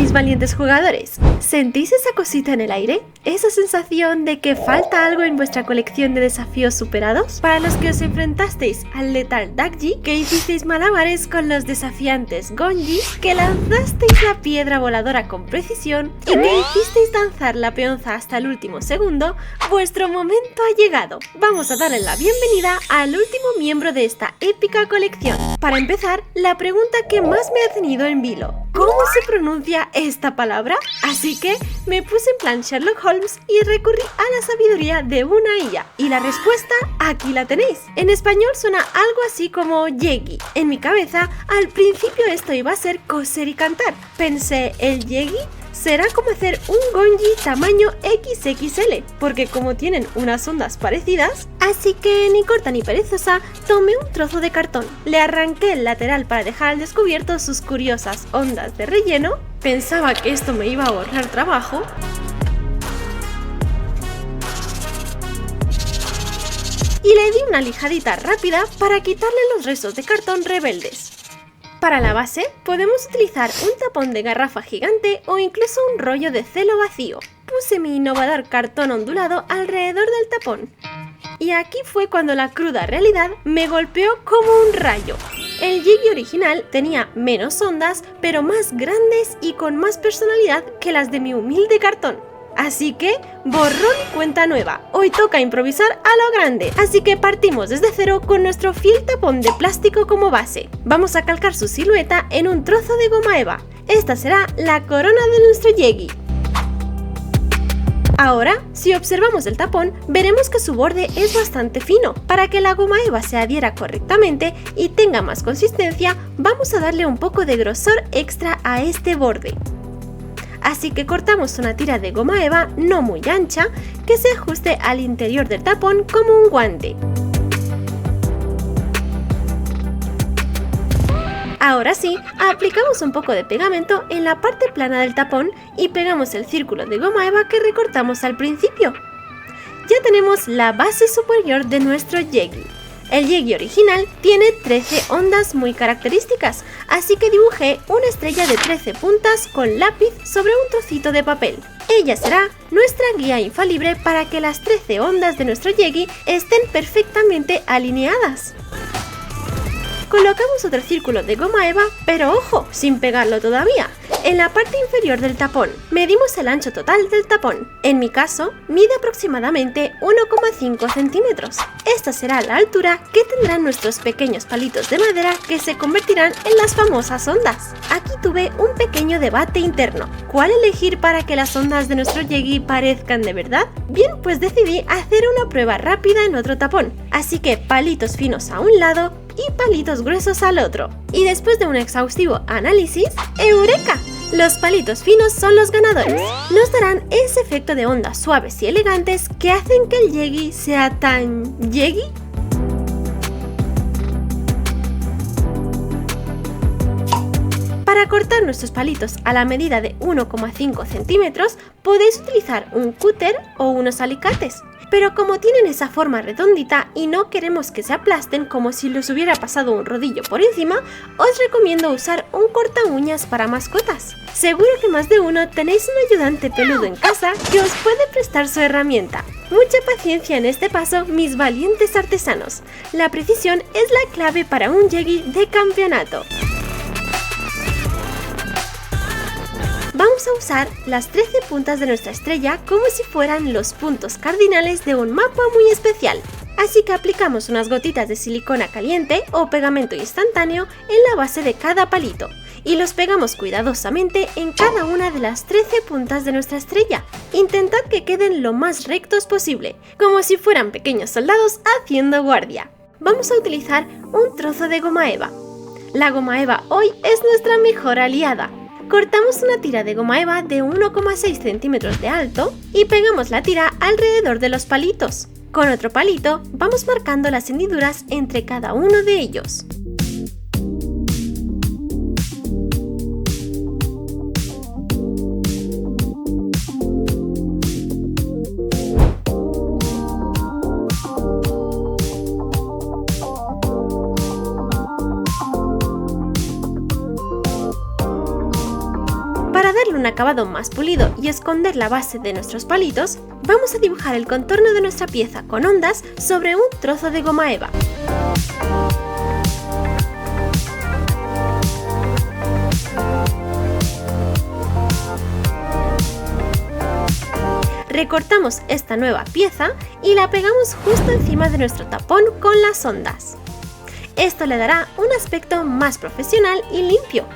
mis valientes jugadores. ¿Sentís esa cosita en el aire? ¿Esa sensación de que falta algo en vuestra colección de desafíos superados? Para los que os enfrentasteis al letal Dakji, que hicisteis malabares con los desafiantes Gonji, que lanzasteis la piedra voladora con precisión y que hicisteis danzar la peonza hasta el último segundo, vuestro momento ha llegado. Vamos a darle la bienvenida al último miembro de esta épica colección. Para empezar, la pregunta que más me ha tenido en vilo: ¿cómo se pronuncia esta palabra? Así que me puse en plan Sherlock Holmes y recurrí a la sabiduría de una IA. Y la respuesta aquí la tenéis. En español suena algo así como Yegi. En mi cabeza, al principio esto iba a ser coser y cantar. Pensé, ¿el Yegi será como hacer un Gonji tamaño XXL? Porque como tienen unas ondas parecidas, así que ni corta ni perezosa, tomé un trozo de cartón, le arranqué el lateral para dejar al descubierto sus curiosas ondas de relleno. Pensaba que esto me iba a ahorrar trabajo. Y le di una lijadita rápida para quitarle los restos de cartón rebeldes. Para la base podemos utilizar un tapón de garrafa gigante o incluso un rollo de celo vacío. Puse mi innovador cartón ondulado alrededor del tapón. Y aquí fue cuando la cruda realidad me golpeó como un rayo. El Yegi original tenía menos ondas, pero más grandes y con más personalidad que las de mi humilde cartón. Así que, borrón y cuenta nueva. Hoy toca improvisar a lo grande. Así que partimos desde cero con nuestro fiel tapón de plástico como base. Vamos a calcar su silueta en un trozo de goma eva. Esta será la corona de nuestro Yegi. Ahora, si observamos el tapón, veremos que su borde es bastante fino. Para que la goma eva se adhiera correctamente y tenga más consistencia, vamos a darle un poco de grosor extra a este borde. Así que cortamos una tira de goma eva no muy ancha que se ajuste al interior del tapón como un guante. Ahora sí, aplicamos un poco de pegamento en la parte plana del tapón y pegamos el círculo de goma eva que recortamos al principio. Ya tenemos la base superior de nuestro Yegi. El Yegi original tiene 13 ondas muy características, así que dibujé una estrella de 13 puntas con lápiz sobre un trocito de papel. Ella será nuestra guía infalible para que las 13 ondas de nuestro Yegi estén perfectamente alineadas. Colocamos otro círculo de goma eva, pero ojo, sin pegarlo todavía, en la parte inferior del tapón. Medimos el ancho total del tapón. En mi caso, mide aproximadamente 1,5 centímetros. Esta será la altura que tendrán nuestros pequeños palitos de madera que se convertirán en las famosas ondas. Aquí tuve un pequeño debate interno. ¿Cuál elegir para que las ondas de nuestro Yegi parezcan de verdad? Bien, pues decidí hacer una prueba rápida en otro tapón. Así que palitos finos a un lado y palitos gruesos al otro. Y después de un exhaustivo análisis, ¡eureka! Los palitos finos son los ganadores. Nos darán ese efecto de ondas suaves y elegantes que hacen que el Yegi sea tan Yegi. Para cortar nuestros palitos a la medida de 1,5 centímetros, podéis utilizar un cúter o unos alicates. Pero como tienen esa forma redondita y no queremos que se aplasten como si les hubiera pasado un rodillo por encima, os recomiendo usar un corta uñas para mascotas. Seguro que más de uno tenéis un ayudante peludo en casa que os puede prestar su herramienta. Mucha paciencia en este paso, mis valientes artesanos. La precisión es la clave para un Yegi de campeonato. Vamos a usar las 13 puntas de nuestra estrella como si fueran los puntos cardinales de un mapa muy especial. Así que aplicamos unas gotitas de silicona caliente o pegamento instantáneo en la base de cada palito y los pegamos cuidadosamente en cada una de las 13 puntas de nuestra estrella. Intentad que queden lo más rectos posible, como si fueran pequeños soldados haciendo guardia. Vamos a utilizar un trozo de goma eva. La goma eva hoy es nuestra mejor aliada. Cortamos una tira de goma eva de 1,6 centímetros de alto y pegamos la tira alrededor de los palitos. Con otro palito vamos marcando las hendiduras entre cada uno de ellos. Para darle un acabado más pulido y esconder la base de nuestros palitos, vamos a dibujar el contorno de nuestra pieza con ondas sobre un trozo de goma eva. Recortamos esta nueva pieza y la pegamos justo encima de nuestro tapón con las ondas. Esto le dará un aspecto más profesional y limpio.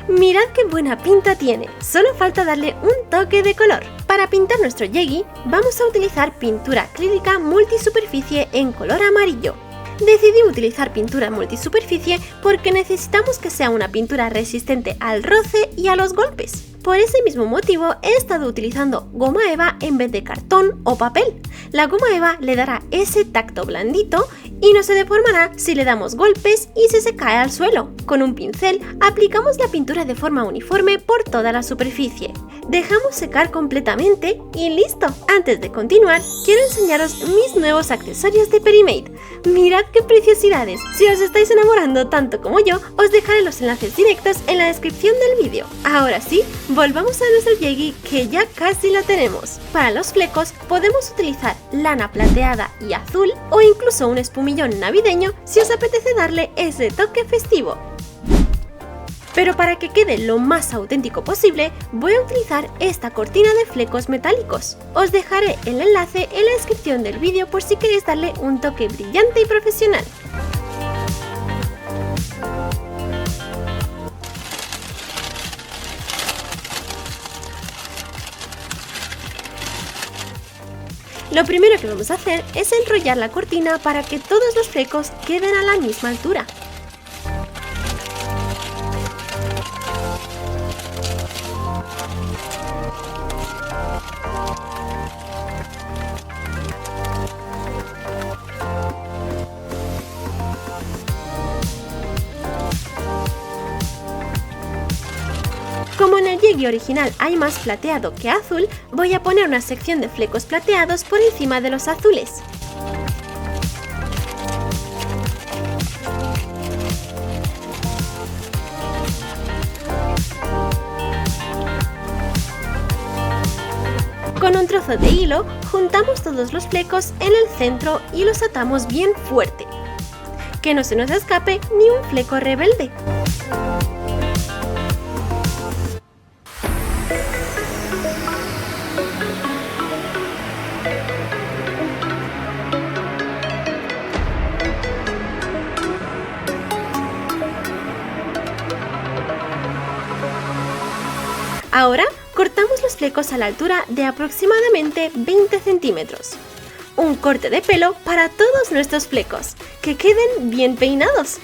Mirad qué buena pinta tiene, solo falta darle un toque de color. Para pintar nuestro Yegi vamos a utilizar pintura acrílica multisuperficie en color amarillo. Decidí utilizar pintura multisuperficie porque necesitamos que sea una pintura resistente al roce y a los golpes. Por ese mismo motivo he estado utilizando goma eva en vez de cartón o papel. La goma eva le dará ese tacto blandito y no se deformará si le damos golpes y si se cae al suelo. Con un pincel aplicamos la pintura de forma uniforme por toda la superficie. Dejamos secar completamente y listo. Antes de continuar, quiero enseñaros mis nuevos accesorios de Perimate. Mirad qué preciosidades. Si os estáis enamorando tanto como yo, os dejaré los enlaces directos en la descripción del vídeo. Ahora sí, volvamos a nuestro Yegi que ya casi lo tenemos. Para los flecos podemos utilizar lana plateada y azul o incluso un espumillón navideño si os apetece darle ese toque festivo. Pero para que quede lo más auténtico posible, voy a utilizar esta cortina de flecos metálicos. Os dejaré el enlace en la descripción del vídeo por si queréis darle un toque brillante y profesional. Lo primero que vamos a hacer es enrollar la cortina para que todos los flecos queden a la misma altura. Como en el Yegi original hay más plateado que azul, voy a poner una sección de flecos plateados por encima de los azules. Con un trozo de hilo, juntamos todos los flecos en el centro y los atamos bien fuerte. Que no se nos escape ni un fleco rebelde. Ahora cortamos los flecos a la altura de aproximadamente 20 centímetros. Un corte de pelo para todos nuestros flecos, que queden bien peinados.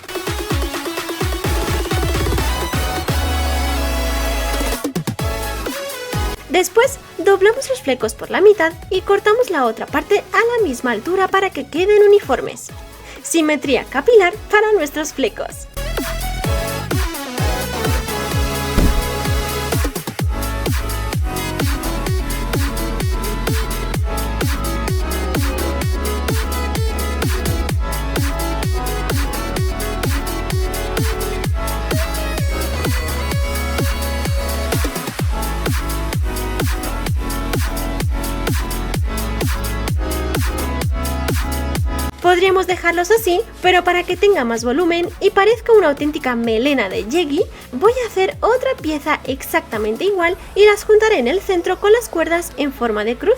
Después doblamos los flecos por la mitad y cortamos la otra parte a la misma altura para que queden uniformes. Simetría capilar para nuestros flecos. Podríamos dejarlos así, pero para que tenga más volumen y parezca una auténtica melena de Yegi, voy a hacer otra pieza exactamente igual y las juntaré en el centro con las cuerdas en forma de cruz.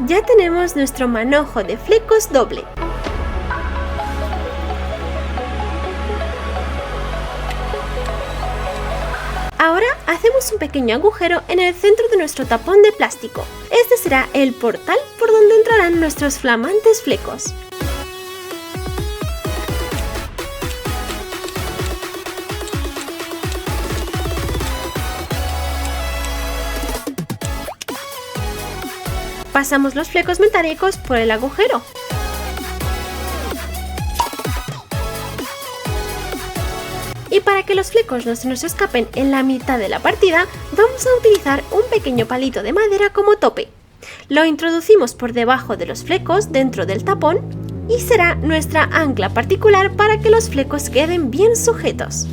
Ya tenemos nuestro manojo de flecos doble. Ahora hacemos un pequeño agujero en el centro de nuestro tapón de plástico. Este será el portal por donde entrarán nuestros flamantes flecos. Pasamos los flecos metálicos por el agujero. Y para que los flecos no se nos escapen en la mitad de la partida, vamos a utilizar un pequeño palito de madera como tope. Lo introducimos por debajo de los flecos dentro del tapón y será nuestra ancla particular para que los flecos queden bien sujetos.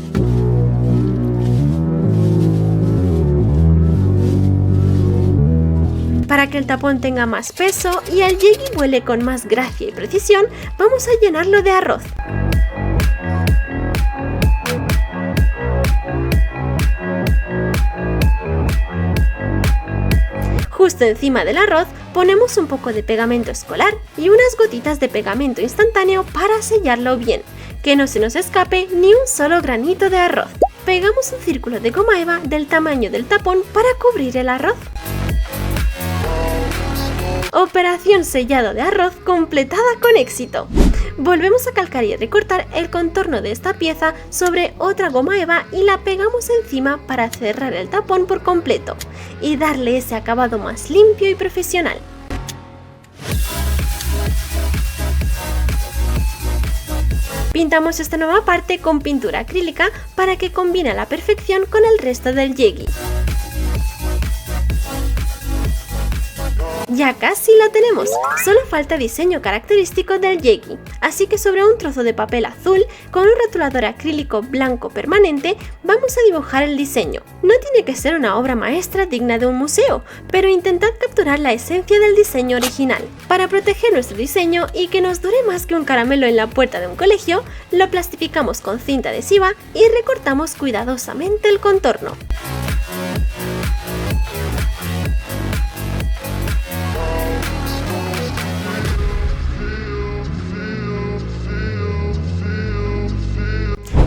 Para que el tapón tenga más peso y el Yegi vuele con más gracia y precisión, vamos a llenarlo de arroz. Justo encima del arroz ponemos un poco de pegamento escolar y unas gotitas de pegamento instantáneo para sellarlo bien, que no se nos escape ni un solo granito de arroz. Pegamos un círculo de goma eva del tamaño del tapón para cubrir el arroz. Operación sellado de arroz completada con éxito. Volvemos a calcar y recortar el contorno de esta pieza sobre otra goma eva y la pegamos encima para cerrar el tapón por completo y darle ese acabado más limpio y profesional. Pintamos esta nueva parte con pintura acrílica para que combine a la perfección con el resto del Yegi. Ya casi lo tenemos, solo falta diseño característico del Yegi, así que sobre un trozo de papel azul con un rotulador acrílico blanco permanente vamos a dibujar el diseño. No tiene que ser una obra maestra digna de un museo, pero intentad capturar la esencia del diseño original. Para proteger nuestro diseño y que nos dure más que un caramelo en la puerta de un colegio, lo plastificamos con cinta adhesiva y recortamos cuidadosamente el contorno.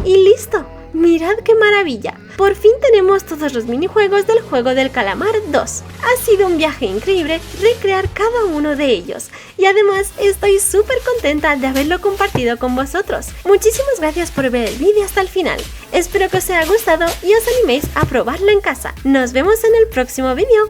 ¡Y listo! ¡Mirad qué maravilla! Por fin tenemos todos los minijuegos del juego del calamar 2. Ha sido un viaje increíble recrear cada uno de ellos y además estoy súper contenta de haberlo compartido con vosotros. Muchísimas gracias por ver el vídeo hasta el final. Espero que os haya gustado y os animéis a probarlo en casa. Nos vemos en el próximo vídeo.